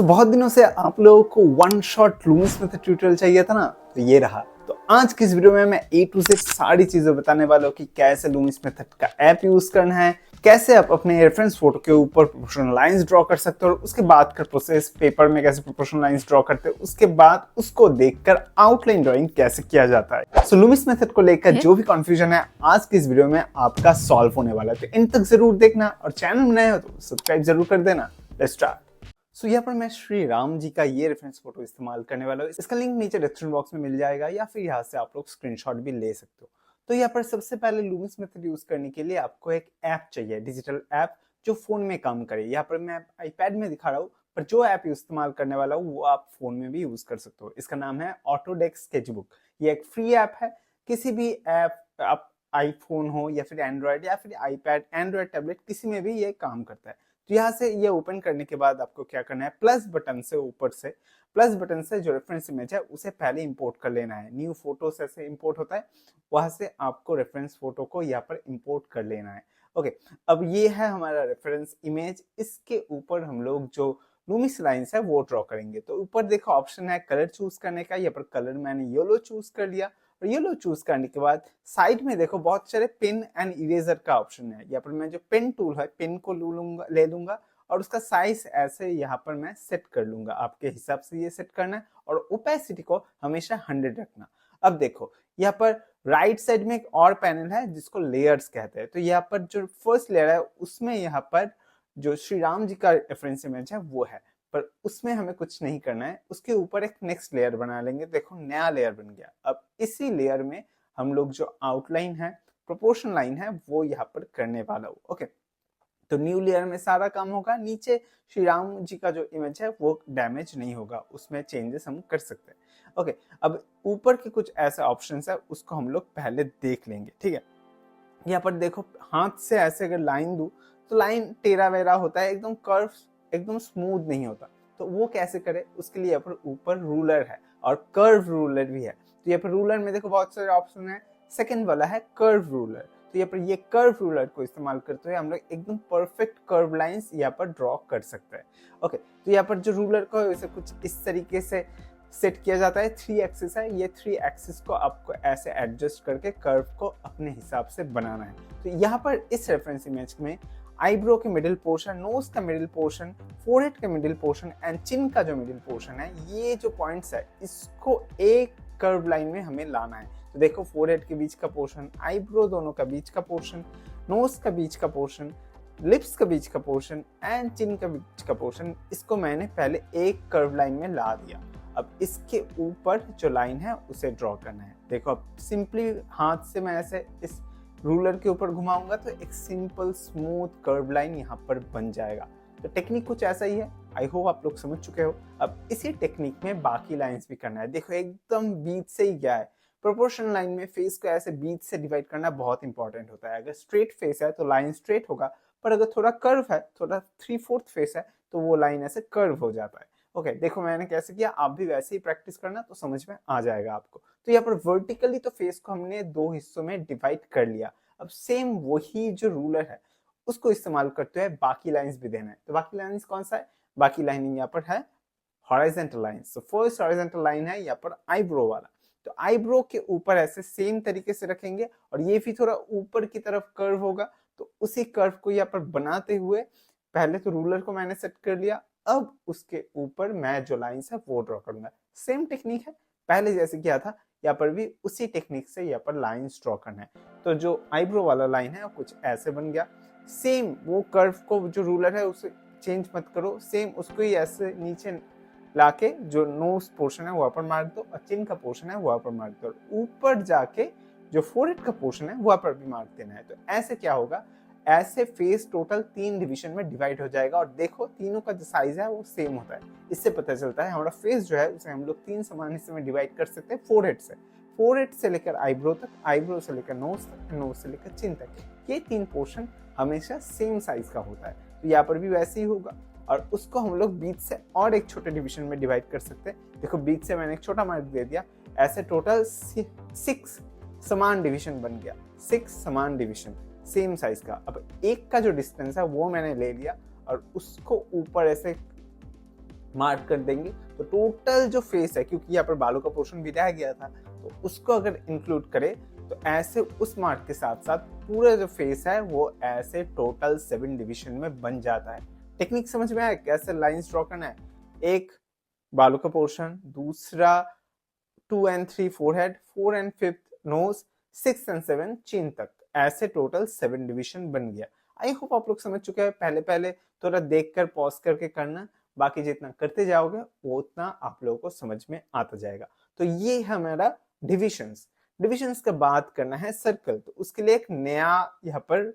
बहुत दिनों से आप लोगों को one shot Lumix method tutorial चाहिए था ना, तो ये रहा। तो आज की इस वीडियो में मैं ए टू जेड सारी चीजें बताने वाला हूँ कि कैसे लूमिस मेथड का ऐप यूज करना है, कैसे आप अपने रेफरेंस फोटो के ऊपर प्रोपोर्शनल लाइंस ड्रॉ कर सकते हो, और उसके बाद का प्रोसेस पेपर में कैसे प्रोपोर्शनल लाइंस ड्रॉ करते हो, उसके बाद उसको देखकर आउटलाइन ड्राइंग कैसे किया जाता है। सो लूमिस मेथड को लेकर जो भी कंफ्यूजन है आज की इस वीडियो में आपका सॉल्व होने वाला है। तो इन तक जरूर देखना, और चैनल में नए हो तो सब्सक्राइब जरूर कर देना। Let's start. यहाँ पर मैं श्री राम जी का ये रेफरेंस फोटो इस्तेमाल करने वाला हूँ। इसका लिंक नीचे डिस्क्रिप्शन बॉक्स में मिल जाएगा, या फिर यहाँ से आप लोग स्क्रीनशॉट भी ले सकते हो। तो यहाँ पर सबसे पहले लूमिस मेथड यूज करने के लिए आपको एक ऐप चाहिए, डिजिटल ऐप जो फोन में काम करे। यहाँ पर मैं आईपैड में दिखा रहा हूँ, पर जो ऐप इस्तेमाल करने वाला हूँ वो आप फोन में भी यूज कर सकते हो। इसका नाम है ऑटोडेस्क स्केचबुक। ये एक फ्री ऐप है। किसी भी ऐप, आप आईफोन हो या फिर एंड्रॉयड या फिर आईपैड, एंड्रॉयड टैबलेट, किसी में भी ये काम करता है। तो यहाँ से ये ओपन करने के बाद आपको क्या करना है, प्लस बटन से ऊपर से प्लस बटन से जो रेफरेंस इमेज है उसे पहले इंपोर्ट कर लेना है। न्यू फोटो से ऐसे इंपोर्ट होता है, वहां से आपको रेफरेंस फोटो को यहाँ पर इंपोर्ट कर लेना है। ओके, अब ये है हमारा रेफरेंस इमेज। इसके ऊपर हम लोग जो लूमिस लाइंस है वो ड्रॉ करेंगे। तो ऊपर देखो ऑप्शन है कलर चूज करने का। यहाँ पर कलर मैंने येलो चूज कर लिया, और येलो चूज करने के बाद साइड में देखो बहुत सारे पेन एंड इरेजर का ऑप्शन है। यहाँ पर मैं जो पेन टूल है, पेन को ले लूंगा और उसका साइज ऐसे यहाँ पर मैं सेट कर लूंगा। आपके हिसाब से ये सेट करना है, और ओपेसिटी को हमेशा 100 रखना। अब देखो यहाँ पर राइट साइड में एक और पैनल है जिसको लेयर्स कहते हैं। तो यहाँ पर जो फर्स्ट लेयर है उसमें यहाँ पर जो श्री राम जी का रेफरेंस इमेज है वो है, पर उसमें हमें कुछ नहीं करना है। उसके ऊपर एक नेक्स्ट लेयर बना लेंगे। देखो नया लेयर बन गया। अब इसी लेयर में हम लोग जो आउटलाइन है, प्रोपोर्शन लाइन है, वो यहाँ पर करने वाला हूँ। ओके, तो न्यू लेयर में सारा काम होगा। नीचे श्री राम जी का जो इमेज है वो डैमेज नहीं होगा, उसमें चेंजेस हम कर सकते हैं। ओके, अब ऊपर के कुछ ऐसे ऑप्शंस है, उसको हम लोग पहले देख लेंगे। ठीक है, यहाँ पर देखो हाथ से ऐसे अगर लाइन दूं तो लाइन टेढ़ा वेरा होता है, एकदम कर्व, एकदम स्मूथ नहीं होता। तो वो कैसे करे, उसके लिए यहाँ पर ऊपर रूलर है, और कर्व रूलर भी है। तो यहाँ पर रूलर में देखो बहुत सारे ऑप्शन है। सेकंड वाला है कर्व रूलर। तो यहाँ पर ये कर्व रूलर को इस्तेमाल करते हुए हम लोग एकदम परफेक्ट कर्व लाइंस यहाँ पर ड्रॉ कर सकते हैं। ओके, तो यहाँ पर जो रूलर को है उसे कुछ इस तरीके से सेट किया जाता है। 3 एक्सिस है, ये 3 एक्सिस को आपको ऐसे एडजस्ट करके कर्व को अपने हिसाब से बनाना है। तो यहाँ पर इस रेफरेंस इमेज में आईब्रो के मिडिल पोर्शन, नोज का मिडिल पोर्शन, फोरहेड का मिडिल पोर्शन एंड चिन का जो मिडिल पोर्शन है, ये जो पॉइंट्स है इसको एक कर्व लाइन में हमें लाना है। तो देखो फोरहेड के बीच का पोर्शन, आईब्रो दोनों का बीच का पोर्शन, नोज का बीच का पोर्शन, लिप्स का बीच का पोर्शन एंड चिन का बीच का पोर्शन, इसको मैंने पहले एक कर्व लाइन में ला दिया। अब इसके ऊपर जो लाइन है उसे ड्रॉ करना है। देखो अब सिंपली हाथ से मैं ऐसे इस रूलर के ऊपर घुमाऊंगा तो एक सिंपल स्मूथ कर्व लाइन यहाँ पर बन जाएगा। तो टेक्निक कुछ ऐसा ही है। आई होप आप लोग समझ चुके हो। अब इसी टेक्निक में बाकी लाइंस भी करना है। देखो एकदम बीच से ही गया है। प्रोपोर्शनल लाइन में फेस को ऐसे बीच से डिवाइड करना बहुत इंपॉर्टेंट होता है। अगर स्ट्रेट फेस है तो लाइन स्ट्रेट होगा, पर अगर थोड़ा कर्व है, थोड़ा 3/4 फेस है, तो वो लाइन ऐसे कर्व हो जाता है। ओके, देखो मैंने कैसे किया, आप भी वैसे ही प्रैक्टिस करना तो समझ में आ जाएगा आपको। तो यहाँ पर वर्टिकली तो फेस को हमने 2 हिस्सों में डिवाइड कर लिया। अब सेम वही जो रूलर है उसको इस्तेमाल करते हुए बाकी लाइंस भी देना है। तो बाकी लाइंस कौन सा है, बाकी लाइन यहाँ पर है हॉरिजॉन्टल लाइंस। तो फर्स्ट हॉरिजॉन्टल लाइन है यहाँ पर आईब्रो वाला। तो आईब्रो के ऊपर ऐसे सेम तरीके से रखेंगे, और ये भी थोड़ा ऊपर की तरफ कर्व होगा। तो उसी कर्व को यहाँ पर बनाते हुए पहले तो रूलर को मैंने सेट कर लिया। अब उसके ऊपर मैं जो लाइंस है वो ड्रॉ करूंगा। सेम टेक्निक है, पहले जैसे किया था यहाँ पर भी उसी टेक्निक से यहाँ पर लाइंस ड्रॉ करना है। तो जो आईब्रो वाला लाइन है वो कुछ ऐसे बन गया। सेम वो कर्व को जो रूलर है उसे चेंज मत करो, सेम उसको ही ऐसे नीचे लाके जो नोज पोर्शन है वहां पर मार दो, और चिन का पोर्शन है वहां पर मार दो, और ऊपर जाके जो फोरहेड का पोर्शन है वहां पर भी मार देना है। तो ऐसे क्या होगा, ऐसे फेस टोटल 3 डिवीजन में डिवाइड हो जाएगा। और देखो तीनों का जो साइज है वो सेम होता है। इससे पता चलता है हमारा फेस जो है उसे हम लोग 3 समान हिस्से में डिवाइड कर सकते हैं। फोरहेड से लेकर आईब्रो तक, आईब्रो से लेकर नोज तक, नोज से लेकर चिन तक, ये 3 पोर्शन हमेशा सेम साइज का होता है। तो यहाँ पर भी वैसे ही होगा, और उसको हम लोग बीच से और एक छोटे डिवीजन में डिवाइड कर सकते हैं। देखो बीच से मैंने एक छोटा मार्क दे दिया, ऐसे टोटल 6 समान डिवीजन बन गया। 6 समान डिवीजन सेम साइज का। अब एक का जो डिस्टेंस है वो मैंने ले लिया, और उसको ऊपर ऐसे मार्क कर देंगे तो टोटल जो फेस है, क्योंकि यहाँ पर बालों का पोर्शन भी रह गया था, तो उसको अगर इंक्लूड करें तो ऐसे उस मार्क के साथ साथ पूरा जो फेस है वो ऐसे टोटल 7 डिवीजन में बन जाता है। टेक्निक समझ में आया कैसे लाइंस ड्रॉ करना है? एक बालों का पोर्शन, दूसरा 2 and 3 forehead, 4 and 5 nose, 6 and 7 chin तक, ऐसे टोटल 7 डिवीजन बन गया। आई होप आप लोग समझ चुके हैं। पहले पहले थोड़ा देखकर पॉज करके करना, बाकी जितना करते जाओगे वो उतना आप लोगों को समझ में आता जाएगा। तो ये है हमारा डिविजन्स। डिविजन्स का बात करना है सर्कल, तो उसके लिए एक नया यहाँ पर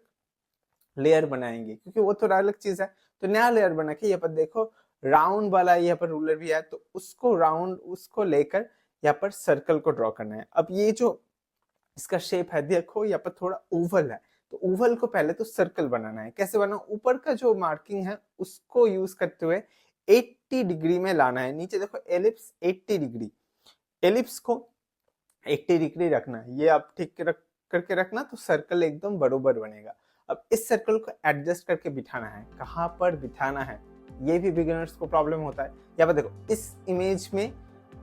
लेयर बनाएंगे, क्योंकि वो थोड़ा अलग चीज है। तो नया लेयर बना के यहाँ पर देखो राउंड वाला यहाँ पर रूलर भी है, तो उसको राउंड उसको लेकर यहाँ पर सर्कल को ड्रॉ करना है। अब ये जो इसका शेप है देखो यहाँ पर थोड़ा ओवल है, तो ओवल को पहले तो सर्कल बनाना है। कैसे बनाओ? ऊपर का जो मार्किंग है उसको यूज करते हुए 80 डिग्री में लाना है। नीचे देखो एलिप्स 80 डिग्री, एलिप्स को 80 डिग्री रखना है। ये आप ठीक करके रखना तो सर्कल एकदम बरोबर बनेगा। अब इस सर्कल को एडजस्ट करके बिठाना है। कहाँ पर बिठाना है ये भी बिगिनर्स को प्रॉब्लम होता है। यहाँ पर देखो इस इमेज में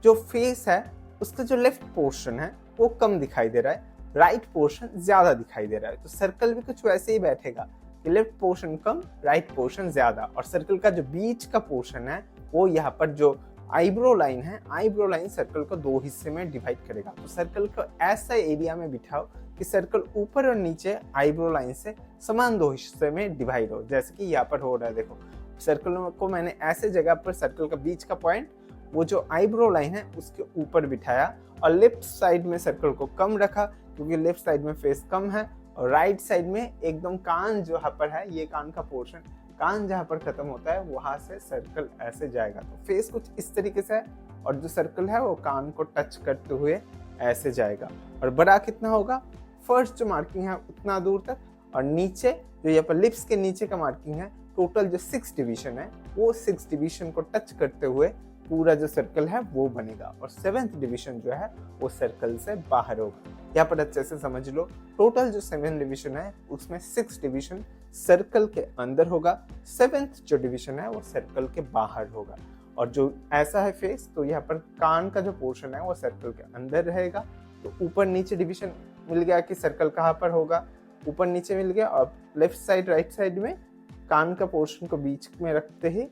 जो फेस है उसका जो लेफ्ट पोर्शन है वो कम दिखाई दे रहा है, राइट पोर्शन ज्यादा दिखाई दे रहा है। तो सर्कल भी कुछ वैसे ही बैठेगा कि लेफ्ट पोर्शन कम, राइट पोर्शन ज्यादा। और सर्कल का जो बीच का पोर्शन है वो यहाँ पर जो आईब्रो लाइन है, आईब्रो लाइन सर्कल को 2 हिस्से में डिवाइड करेगा। तो सर्कल को ऐसा एरिया में बिठाओ कि सर्कल ऊपर और नीचे आईब्रो लाइन से समान 2 हिस्से में डिवाइड हो, जैसे कि यहाँ पर हो रहा है। देखो सर्कल को मैंने ऐसे जगह पर सर्कल का बीच का पॉइंट वो जो आईब्रो लाइन है उसके ऊपर बिठाया, और लेफ्ट साइड में सर्कल को कम रखा क्योंकि लेफ्ट साइड में फेस कम है, और राइट साइड में एकदम कान जो यहाँ पर है, ये कान का पोर्शन, कान जहाँ पर खत्म होता है वहां से सर्कल ऐसे जाएगा। तो फेस कुछ इस तरीके से है, और जो सर्कल है वो कान को टच करते हुए ऐसे जाएगा। और बड़ा कितना होगा? फर्स्ट जो मार्किंग है उतना दूर तक, और नीचे जो यहाँ पर लिप्स के नीचे का मार्किंग है, टोटल जो 6 डिवीजन है वो 6 डिवीजन को टच करते हुए पूरा जो सर्कल है वो बनेगा। और 7th डिवीजन जो है वो सर्कल से बाहर होगा। यहाँ पर अच्छे से समझ लो, टोटल जो 7 डिवीजन है उसमें 6 डिवीजन सर्कल के अंदर होगा, 7th जो डिवीजन है वो सर्कल के बाहर होगा। और जो ऐसा है फेस, तो यहाँ पर कान का जो पोर्शन है वो सर्कल के अंदर रहेगा। तो ऊपर नीचे डिवीजन मिल गया कि सर्कल कहाँ पर होगा, ऊपर नीचे मिल गया। और लेफ्ट साइड राइट साइड में कान का पोर्शन को बीच में रखते ही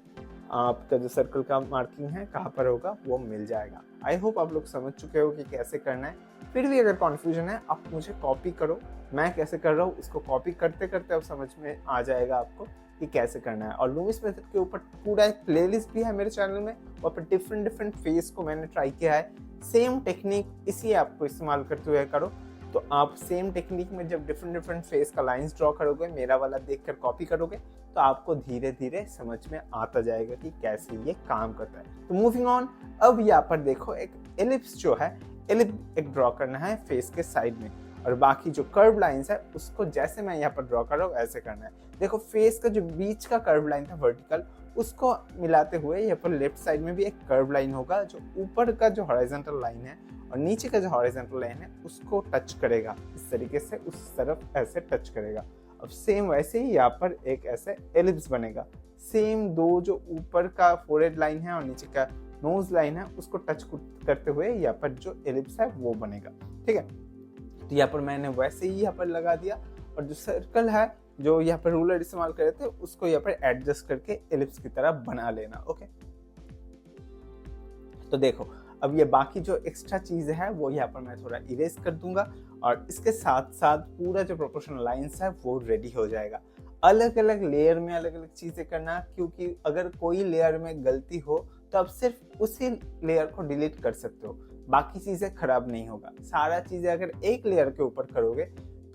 आपका जो सर्कल का मार्किंग है कहाँ पर होगा वो मिल जाएगा। आई होप आप लोग समझ चुके हो कि कैसे करना है। फिर भी अगर कॉन्फ्यूजन है आप मुझे कॉपी करो, मैं कैसे कर रहा हूँ उसको कॉपी करते करते अब समझ में आ जाएगा आपको कि कैसे करना है। और लूमिस मेथड के ऊपर पूरा एक प्लेलिस्ट भी है मेरे चैनल में, वहाँ पर डिफरेंट फेस को मैंने ट्राई किया है। सेम टेक्निक इसी ऐप को इस्तेमाल करते हुए करो, तो आप सेम टेक्निक में जब डिफरेंट फेस का लाइंस ड्रॉ करोगे, मेरा वाला देखकर कॉपी करोगे, तो आपको धीरे धीरे समझ में आता जाएगा कि कैसे ये काम करता है। तो मूविंग ऑन, अब यहाँ पर देखो एक एलिप्स जो है, एलिप्स एक ड्रॉ करना है फेस के साइड में, और बाकी जो कर्व लाइंस है उसको जैसे मैं यहाँ पर ड्रॉ कर रहा हूँ ऐसे करना है। देखो फेस का जो बीच का कर्व लाइन था वर्टिकल, उसको मिलाते हुए यहाँ पर लेफ्ट साइड में भी एक कर्व लाइन होगा जो ऊपर का जो हॉरिजॉन्टल लाइन है और नीचे का जो हॉरिजॉन्टल लाइन है उसको टच करेगा। इस तरीके से उस तरफ ऐसे टच करेगा। अब सेम वैसे ही यहाँ पर एक ऐसे एलिप्स बनेगा। सेम दो जो ऊपर का फोरहेड लाइन है और नीचे का नोज लाइन है उसको टच करते हुए यहाँ पर जो एलिप्स है वो बनेगा। ठीक है, तो यहाँ पर मैंने वैसे ही यहाँ पर लगा दिया, और जो सर्कल है जो यहाँ पर रूलर इस्तेमाल कर रहे थे उसको यहाँ पर एडजस्ट करके एलिप्स की तरह बना लेना। ओके, तो देखो अब ये बाकी जो एक्स्ट्रा चीज है वो यहाँ पर मैं थोड़ा इरेज कर दूंगा, और इसके साथ साथ पूरा जो प्रोपोर्शनल लाइंस है वो रेडी हो जाएगा। अलग अलग लेयर में अलग अलग चीजें करना, क्योंकि अगर कोई लेयर में गलती हो तो आप सिर्फ उसी लेयर को डिलीट कर सकते हो, बाकी चीजें खराब नहीं होगा। सारा चीजें अगर एक लेयर के ऊपर करोगे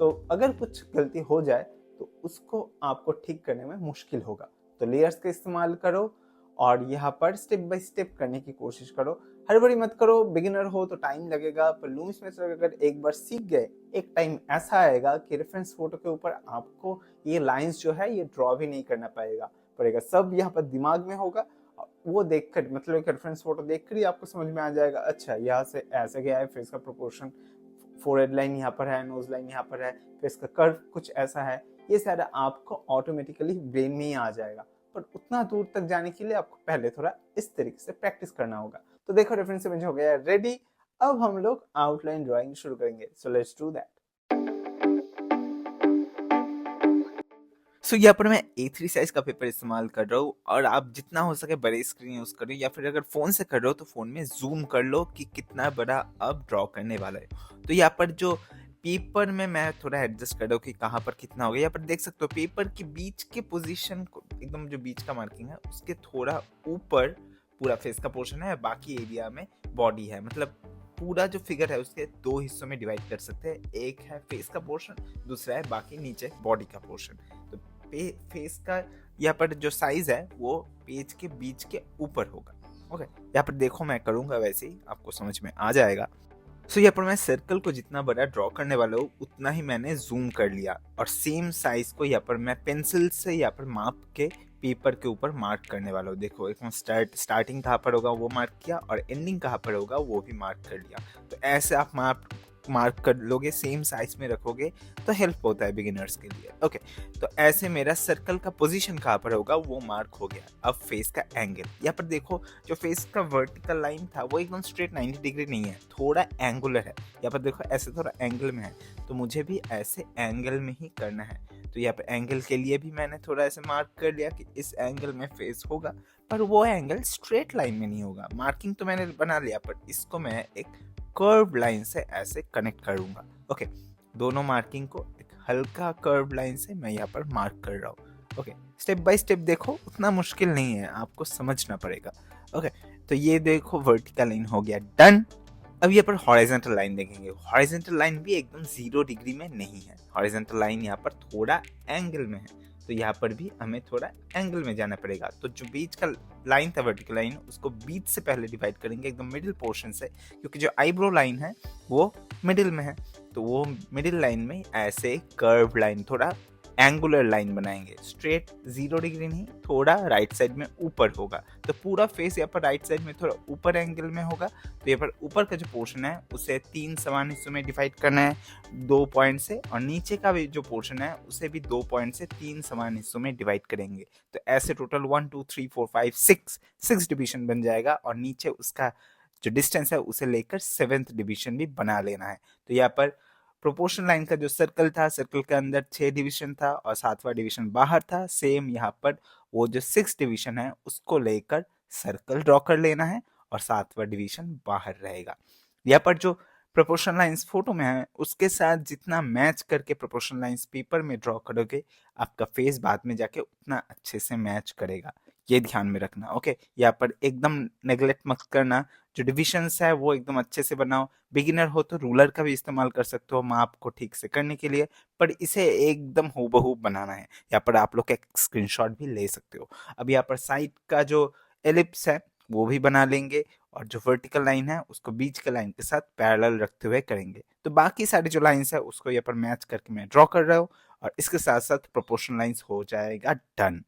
तो अगर कुछ गलती हो जाए तो उसको आपको ठीक करने में मुश्किल होगा। तो लेयर्स का इस्तेमाल करो और यहाँ पर स्टेप बाय स्टेप करने की कोशिश करो। हड़बड़ी मत करो, बिगिनर हो तो टाइम लगेगा, पर लूमिस मेथड अगर एक बार सीख गए, एक टाइम ऐसा आएगा कि रेफरेंस फोटो के ऊपर आपको ये लाइंस जो है ये ड्रॉ भी नहीं करना पड़ेगा, सब यहाँ पर दिमाग में होगा। वो देखकर, मतलब एक रेफरेंस फोटो देखकर ही आपको समझ में आ जाएगा, अच्छा यहाँ से ऐसे गया है, फेस का प्रोपोर्शन, फोरहेड लाइन यहाँ पर है, नोज लाइन यहाँ पर है, फेस का कर्व कुछ ऐसा है, ये सारा आपको ऑटोमेटिकली ब्रेन में ही आ जाएगा। पर उतना दूर तक जाने के लिए आपको पहले थोड़ा इस तरीके से प्रैक्टिस करना होगा। तो देखो रेफरेंस इमेज हो गया रेडी। अब हम लोग आउटलाइन ड्राइंग शुरू करेंगे। So let's do that. So यहाँ पर मैं A3 साइज का पेपर इस्तेमाल कर रहा हूँ और आप जितना हो सके बड़े स्क्रीन यूज करो, या फिर अगर फोन से कर रहे हो तो फोन में जूम कर लो कि कितना बड़ा आप ड्रॉ करने वाला है। तो यहाँ पर जो पेपर में मैं थोड़ा एडजस्ट कर रहा हूँ कि कहाँ पर कितना हो गया। यहाँ पर देख सकते हो पेपर के बीच के पोजीशन को, एकदम जो बीच का मार्किंग है उसके थोड़ा ऊपर पूरा फेस का पोर्शन है, बाकी एरिया में बॉडी है। मतलब पूरा जो फिगर है उसके दो हिस्सों में डिवाइड कर सकते हैं, एक है फेस का पोर्शन, दूसरा है बाकी नीचे बॉडी का पोर्शन। तो फेस का यहाँ पर जो साइज है वो पेज के बीच के ऊपर होगा। ओके, यहाँ पर देखो मैं करूंगा वैसे ही आपको समझ में आ जाएगा। सो यहाँ पर मैं सर्कल को जितना बड़ा ड्रॉ करने वाला हूँ उतना ही मैंने जूम कर लिया, और सेम साइज को यहाँ पर मैं पेंसिल से यहाँ पर माप के पेपर के ऊपर मार्क करने वाला हूँ। देखो एकदम स्टार्टिंग कहाँ पर होगा वो मार्क किया, और एंडिंग कहाँ पर होगा वो भी मार्क कर लिया। तो ऐसे आप मार्क कर लोगे, सेम साइज में रखोगे तो हेल्प होता है बिगिनर्स के लिए। ओके, तो ऐसे मेरा सर्कल का पोजीशन कहाँ पर होगा वो मार्क हो गया। अब फेस का एंगल, यहाँ पर देखो जो फेस का वर्टिकल लाइन था वो एकदम स्ट्रेट 90 डिग्री नहीं है, थोड़ा एंगुलर है। यहाँ पर देखो ऐसे थोड़ा एंगल में है, तो मुझे भी ऐसे एंगल में ही करना है। तो यहाँ पर एंगल के लिए भी मैंने थोड़ा ऐसे मार्क कर लिया कि इस एंगल में फेस होगा, पर वो एंगल स्ट्रेट लाइन में नहीं होगा। मार्किंग तो मैंने बना लिया, पर इसको मैं एक कर्व लाइन से ऐसे कनेक्ट करूंगा। ओके, दोनों मार्किंग को एक हल्का कर्व लाइन से मैं यहाँ पर मार्क कर रहा हूँ। ओके, स्टेप बाय स्टेप देखो, उतना मुश्किल नहीं है, आपको समझना पड़ेगा। ओके, तो ये देखो वर्टिकल लाइन हो गया डन। अब यहाँ पर हॉरिजॉन्टल लाइन देखेंगे। हॉरिजॉन्टल लाइन भी एकदम 0 डिग्री में नहीं है, हॉरिजॉन्टल लाइन यहाँ पर थोड़ा एंगल में है, तो यहाँ पर भी हमें थोड़ा एंगल में जाना पड़ेगा। तो जो बीच का लाइन था वर्टिकल लाइन, उसको बीच से पहले डिवाइड करेंगे एकदम मिडिल पोर्शन से, क्योंकि जो आईब्रो लाइन है वो मिडिल में है। तो वो मिडिल लाइन में ऐसे कर्व लाइन, थोड़ा एंगुलर लाइन बनाएंगे। स्ट्रेट 0 डिग्री नहीं, थोड़ा राइट साइड में ऊपर होगा। तो पूरा फेस यहाँ पर राइट साइड में थोड़ा ऊपर एंगल में होगा। तो यहाँ पर ऊपर का जो पोर्शन है उसे 3 समान हिस्सों में डिवाइड करना है 2 पॉइंट से, और नीचे का भी जो पोर्शन है उसे भी 2 पॉइंट से 3 समान हिस्सों में डिवाइड करेंगे। तो ऐसे टोटल 1 2 3 4 5 6 डिवीजन बन जाएगा, और नीचे उसका जो डिस्टेंस है उसे लेकर 7th डिवीजन भी बना लेना है। तो यहाँ पर प्रोपोर्शन लाइन का जो सर्कल था, सर्कल के अंदर 6 डिवीजन था और 7वां डिवीजन बाहर था। सेम यहाँ पर वो जो 6 डिवीजन है उसको लेकर सर्कल ड्रॉ कर लेना है, और 7वां डिवीजन बाहर रहेगा। यहाँ पर जो प्रोपोर्शन लाइंस फोटो में है उसके साथ जितना मैच करके प्रोपोर्शन लाइंस पेपर में ड्रॉ करोगे, आपका फेस बाद में जाके उतना अच्छे से मैच करेगा। ये ध्यान में रखना। ओके, यहाँ पर एकदम नेग्लेक्ट मत करना, जो डिविजन्स है वो एकदम अच्छे से बनाओ। बिगिनर हो तो रूलर का भी इस्तेमाल कर सकते हो माप को ठीक से करने के लिए, पर इसे एकदम हूबहू बनाना है। यहाँ पर आप लोग एक स्क्रीनशॉट भी ले सकते हो। अब यहाँ पर साइड का जो एलिप्स है वो भी बना लेंगे, और जो वर्टिकल लाइन है उसको बीच के लाइन के साथ पैरेलल रखते हुए करेंगे। तो बाकी सारी जो लाइंस है उसको यहाँ पर मैच करके मैं ड्रॉ कर रहा हूँ, और इसके साथ साथ प्रोपोर्शन लाइंस हो जाएगा डन।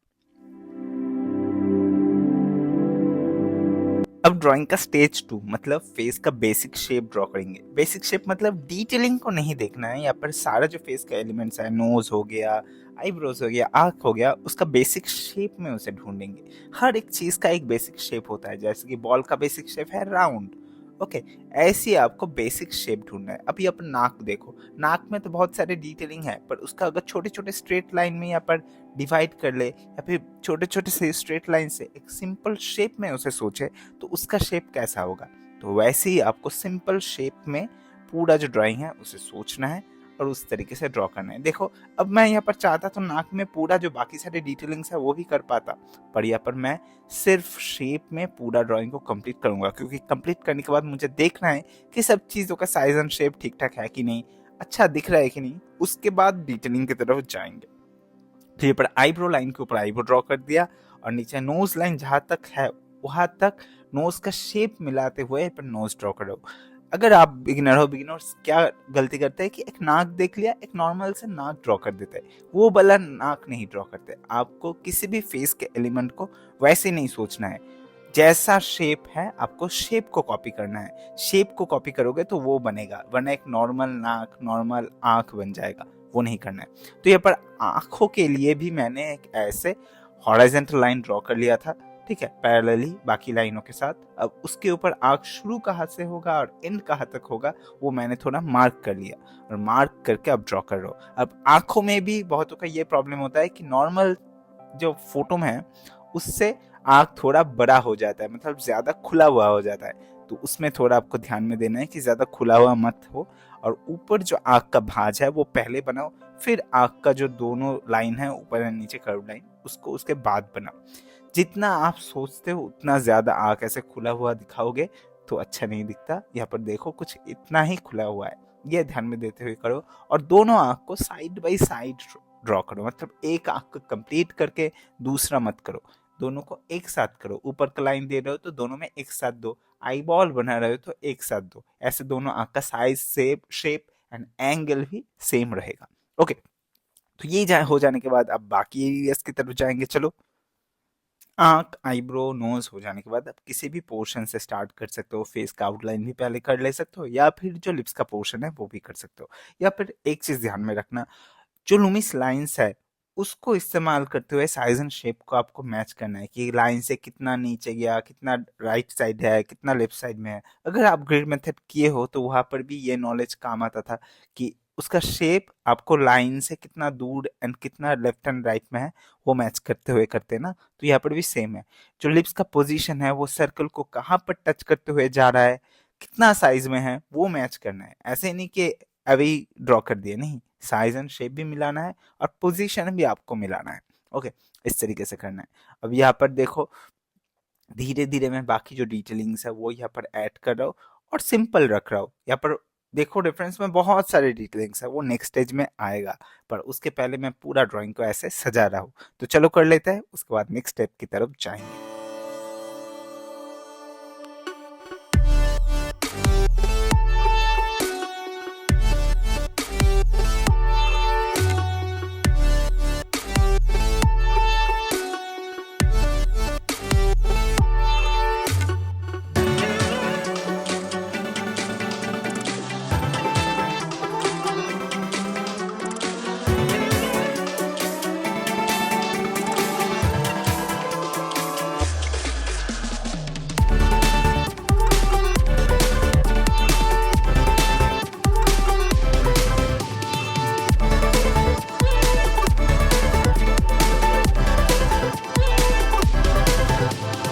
अब ड्राइंग का स्टेज 2 मतलब फेस का बेसिक शेप ड्रॉ करेंगे। बेसिक शेप मतलब डिटेलिंग को नहीं देखना है, यहाँ पर सारा जो फेस का एलिमेंट्स है, नोज हो गया, आईब्रोज हो गया, आंख हो गया, उसका बेसिक शेप में उसे ढूंढेंगे। हर एक चीज का एक बेसिक शेप होता है, जैसे कि बॉल का बेसिक शेप है राउंड। ओके, ऐसे ही आपको बेसिक शेप ढूंढना है। अभी आप नाक देखो, नाक में तो बहुत सारे डिटेलिंग है, पर उसका अगर छोटे छोटे स्ट्रेट लाइन में यहाँ पर डिवाइड कर ले, या फिर छोटे छोटे से स्ट्रेट लाइन से एक सिंपल शेप में उसे सोचे तो उसका शेप कैसा होगा। तो वैसे ही आपको सिंपल शेप में पूरा जो ड्राइंग है उसे सोचना है और उस तरीके से ड्रॉ करना है। देखो, अब मैं यहाँ पर चाहता तो नाक में पूरा जो बाकी सारे डिटेलिंग्स है वो भी कर पाता, पर यहाँ पर मैं सिर्फ शेप में पूरा ड्राइंग को कंप्लीट करूंगा, क्योंकि कंप्लीट करने के बाद मुझे देखना है कि सब चीज़ों का साइज एंड शेप ठीक ठाक है कि नहीं, अच्छा दिख रहा है कि नहीं, उसके बाद डिटेलिंग की तरफ जाएंगे। तो यहाँ पर आईब्रो लाइन के ऊपर आईब्रो ड्रॉ कर दिया, और नीचे नोज लाइन जहाँ तक है वहां तक नोज का शेप मिलाते हुए पर नोज ड्रॉ करो। अगर आप बिगिनर हो, बिगिनर्स क्या गलती करते हैं कि एक नाक देख लिया, एक नॉर्मल से नाक ड्रॉ कर देते हैं, वो वाला नाक नहीं ड्रॉ करते। आपको किसी भी फेस के एलिमेंट को वैसे नहीं सोचना है, जैसा शेप है आपको शेप को कॉपी करना है। शेप को कॉपी करोगे तो वो बनेगा, वरना एक नॉर्मल नाक, नॉर्मल आंख बन जाएगा, वो नहीं करना है। तो यहाँ पर आंखों के लिए भी मैंने एक ऐसे हॉरिजॉन्टल लाइन ड्रॉ कर लिया था, ठीक है, पैरेलली बाकी लाइनों के साथ। अब उसके ऊपर आर्क शुरू कहाँ से होगा और एंड कहाँ तक होगा वो मैंने थोड़ा मार्क कर लिया, और मार्क करके अब ड्रॉ कर रहा हूँ। अब आंखों में भी बहुतों का ये प्रॉब्लम होता है कि नॉर्मल जो फोटो में है उससे आंख थोड़ा बड़ा हो जाता है, मतलब ज्यादा खुला हुआ हो जाता है। तो उसमें थोड़ा आपको ध्यान में देना है कि ज्यादा खुला हुआ मत हो, और ऊपर जो आंख का भाज है वो पहले बनाओ, फिर आंख का जो दोनों लाइन है ऊपर और नीचे कर्व लाइन उसको उसके बाद बनाओ। जितना आप सोचते हो उतना ज्यादा आंख ऐसे खुला हुआ दिखाओगे तो अच्छा नहीं दिखता। यहाँ पर देखो कुछ इतना ही खुला हुआ है, ये ध्यान में देते हुए करो। और दोनों आंख को साइड बाई साइड ड्रॉ करो, मतलब एक आंख को कंप्लीट करके दूसरा मत करो, दोनों को एक साथ करो। ऊपर का लाइन दे रहे हो तो दोनों में एक साथ दो, आई बॉल बना रहे हो तो एक साथ दो। ऐसे दोनों आंख का साइज, शेप एंड एंगल भी सेम रहेगा। ओके, तो ये हो जाने के बाद अब बाकी एरियाज की तरफ जाएंगे। चलो, आंख, आईब्रो, नोज हो जाने के बाद अब किसी भी पोर्शन से स्टार्ट कर सकते हो। फेस का आउटलाइन भी पहले कर ले सकते हो, या फिर जो लिप्स का पोर्शन है वो भी कर सकते हो। या फिर एक चीज ध्यान में रखना, जो लुमिस लाइंस है उसको इस्तेमाल करते हुए साइज एंड शेप को आपको मैच करना है कि लाइन से कितना नीचे गया, कितना राइट साइड है, कितना लेफ्ट साइड में है। अगर आप ग्रिड मेथड किए हो तो वहां पर भी ये नॉलेज काम आता था कि उसका शेप आपको लाइन से कितना दूर एंड कितना लेफ्ट एंड राइट में है वो मैच करते हुए करते ना। तो यहाँ पर भी सेम है, जो लिप्स का पोजीशन है वो सर्कल को कहाँ पर टच करते हुए जा रहा है, कितना साइज में है वो मैच करना है। ऐसे नहीं कि अभी ड्रॉ कर दिए, नहीं, साइज एंड शेप भी मिलाना है और पोजीशन भी आपको मिलाना है। ओके, इस तरीके से करना है। अब यहाँ पर देखो, धीरे धीरे मैं बाकी जो डिटेलिंग्स है वो यहाँ पर ऐड कर रहा हूँ और सिंपल रख रहा हूँ। यहाँ पर देखो डिफरेंस में बहुत सारे डिटेलिंग्स है, वो नेक्स्ट स्टेज में आएगा, पर उसके पहले मैं पूरा ड्राइंग को ऐसे सजा रहा हूँ। तो चलो कर लेते हैं, उसके बाद नेक्स्ट स्टेप की तरफ जाएंगे।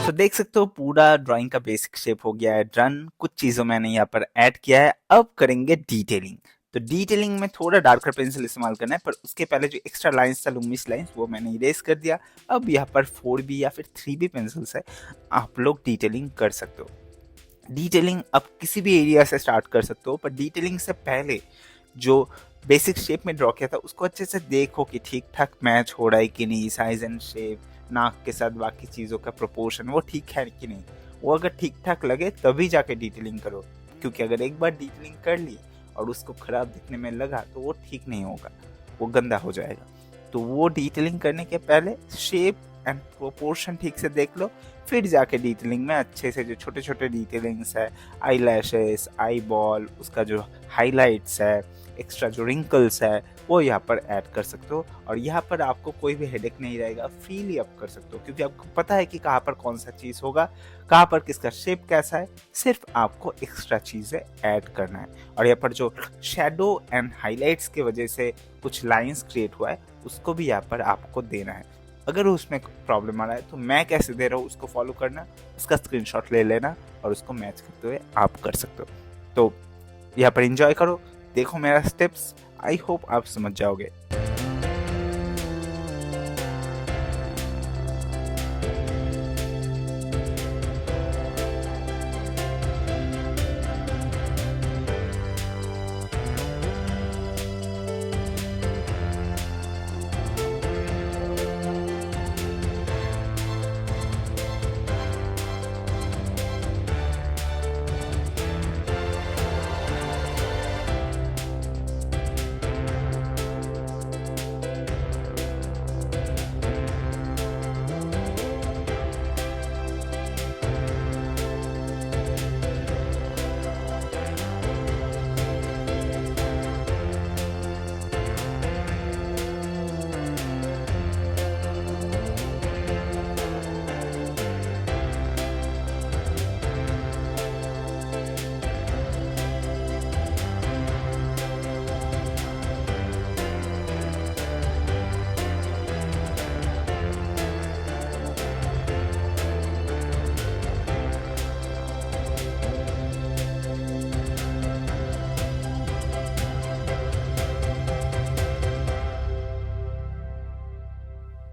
तो देख सकते हो पूरा ड्राइंग का बेसिक शेप हो गया है डन। कुछ चीजों मैंने यहाँ पर ऐड किया है। अब करेंगे डिटेलिंग। तो डिटेलिंग में थोड़ा डार्कर पेंसिल इस्तेमाल करना है, पर उसके पहले जो एक्स्ट्रा लाइंस था, लुमिस लाइंस, वो मैंने इरेज कर दिया। अब यहाँ पर 4B या फिर 3B पेंसिल से आप लोग डिटेलिंग कर सकते हो। डिटेलिंग अब किसी भी एरिया से स्टार्ट कर सकते हो, पर डिटेलिंग से पहले जो बेसिक शेप में ड्रॉ किया था उसको अच्छे से देखो कि ठीक ठाक मैच हो रहा है कि नहीं, साइज एंड शेप, नाक के साथ बाकी चीज़ों का प्रोपोर्शन वो ठीक है कि नहीं। वो अगर ठीक ठाक लगे तभी जाके डिटेलिंग करो, क्योंकि अगर एक बार डिटेलिंग कर ली और उसको खराब दिखने में लगा तो वो ठीक नहीं होगा, वो गंदा हो जाएगा। तो वो डिटेलिंग करने के पहले शेप एंड प्रोपोर्शन ठीक से देख लो, फिर जाके डिटेलिंग में अच्छे से जो छोटे छोटे डिटेलिंग्स है, आई लैशेस, आई बॉल, उसका जो हाईलाइट्स है, एक्स्ट्रा जो रिंकल्स है, वो यहाँ पर ऐड कर सकते हो। और यहाँ पर आपको कोई भी हेडेक नहीं रहेगा, फ्रीली आप कर सकते हो, क्योंकि आपको पता है कि कहाँ पर कौन सा चीज़ होगा, कहाँ पर किसका शेप कैसा है। सिर्फ आपको एक्स्ट्रा चीज़ें ऐड करना है। और यहाँ पर जो शेडो एंड हाईलाइट्स की वजह से कुछ लाइंस क्रिएट हुआ है उसको भी यहाँ पर आपको देना है। अगर उसमें प्रॉब्लम आ रहा है तो मैं कैसे दे रहा हूँ उसको फॉलो करना, उसका स्क्रीनशॉट ले लेना और उसको मैच करते हुए आप कर सकते हो। तो यहाँ पर एंजॉय करो, देखो मेरा स्टेप्स, आई होप आप समझ जाओगे।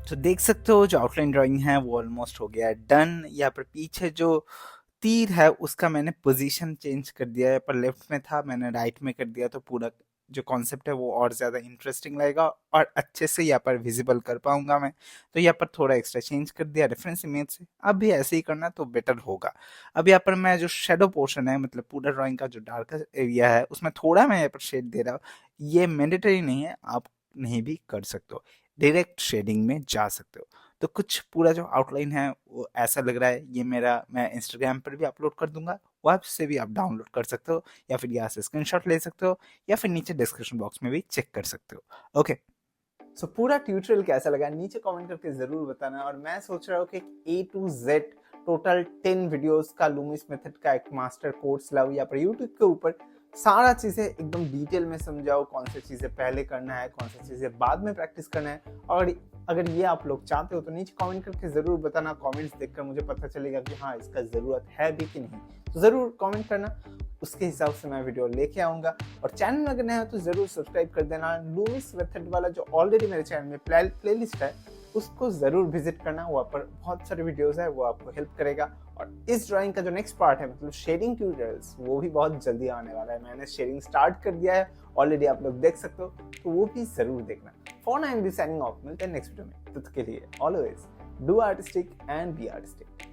तो देख सकते हो जो आउटलाइन ड्राइंग है वो ऑलमोस्ट हो गया है डन। यहाँ पर पीछे जो तीर है उसका मैंने पोजीशन चेंज कर दिया है, पर लेफ्ट में था मैंने राइट में कर दिया, तो पूरा जो कॉन्सेप्ट है वो और ज़्यादा इंटरेस्टिंग लगेगा और अच्छे से यहाँ पर विजिबल कर पाऊंगा मैं। तो यहाँ पर थोड़ा एक्स्ट्रा चेंज कर दिया रेफरेंस इमेज से, अब भी ऐसे ही करना तो बेटर होगा। अब यहाँ पर मैं जो शेडो पोर्शन है, मतलब पूरा ड्राइंग का जो डार्कर एरिया है उसमें थोड़ा मैं यहाँ पर शेड दे रहा हूँ। ये मैंडेटरी नहीं है, आप नहीं भी कर सकते हो, डायरेक्ट शेडिंग में जा सकते हो। तो कुछ पूरा जो आउटलाइन है वो ऐसा लग रहा है। ये मेरा मैं इंस्टाग्राम पर भी अपलोड कर दूंगा, वहाँ से भी आप डाउनलोड कर सकते हो या फिर यहाँ से स्क्रीनशॉट ले सकते हो या फिर नीचे डिस्क्रिप्शन बॉक्स में भी चेक कर सकते हो। ओके, सो पूरा ट्यूटोरियल कैसा लगा नीचे कमेंट करके जरूर बताना। और मैं सोच रहा हूँ कि A to Z total 10 videos का लूमिस मेथड का एक मास्टर कोर्स लाऊं या पर यूट्यूब के ऊपर सारा चीजें एकदम डिटेल में समझाओ, कौन सी चीजें पहले करना है, कौन सी चीजें बाद में प्रैक्टिस करना है। और अगर ये आप लोग चाहते हो तो नीचे कमेंट करके जरूर बताना। कमेंट्स देखकर मुझे पता चलेगा कि हाँ इसका जरूरत है भी कि नहीं, तो जरूर कमेंट करना, उसके हिसाब से मैं वीडियो लेके आऊंगा। और चैनल में अगर नया हो तो जरूर सब्सक्राइब कर देना। लूमिस मेथड वाला जो ऑलरेडी मेरे चैनल में प्लेलिस्ट है उसको जरूर विजिट करना, वहाँ पर बहुत सारे वीडियोस है, वो आपको हेल्प करेगा। और इस ड्राइंग का जो नेक्स्ट पार्ट है मतलब शेडिंग ट्यूटोरियल्स, वो भी बहुत जल्दी आने वाला है। मैंने शेडिंग स्टार्ट कर दिया है ऑलरेडी, आप लोग देख सकते हो, तो वो भी जरूर देखना। For now I am signing off, मिलते हैं नेक्स्ट वीडियो में। तब तक के लिए always do artistic and be artistic.